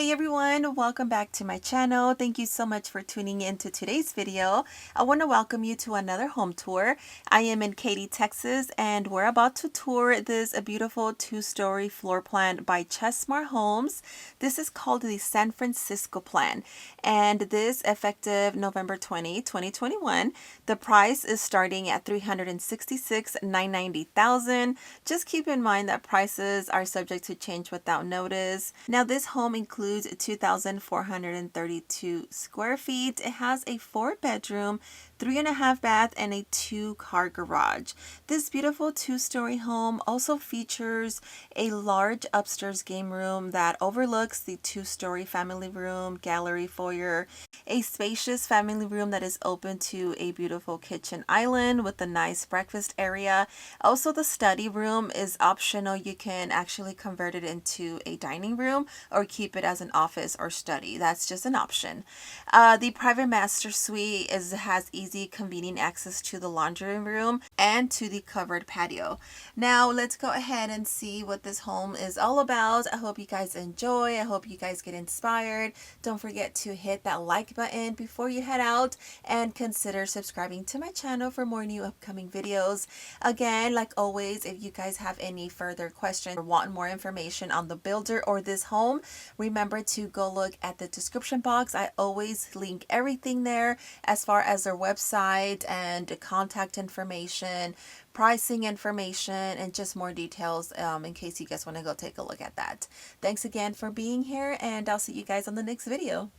Hey everyone, welcome back to my channel. Thank you so much for tuning in to today's video. I want to welcome you to another home tour. I am in Katy, Texas, and we're about to tour this beautiful two-story floor plan by Chesmar Homes. This is called the San Francisco plan, and this effective November 20, 2021. The price is starting at $366,990,000. Just keep in mind that prices are subject to change without notice. Now, this home includes 2,432 square feet. It has a 4-bedroom, 3.5 bath, and a 2-car garage. This beautiful 2-story home also features a large upstairs game room that overlooks the 2-story family room, gallery, foyer, a spacious family room that is open to a beautiful kitchen island with a nice breakfast area. Also, the study room is optional. You can actually convert it into a dining room or keep it as an office or study. That's just an option. The private master suite has easy, convenient access to the laundry room and to the covered patio. Now, let's go ahead and see what this home is all about. I hope you guys enjoy. I hope you guys get inspired. Don't forget to hit that like button before you head out and consider subscribing to my channel for more new upcoming videos. Again, like always, if you guys have any further questions or want more information on the builder or this home, remember to go look at the description box. I always link everything there as far as their website and contact information, pricing information, and just more details in case you guys want to go take a look at that. Thanks again for being here, and I'll see you guys on the next video.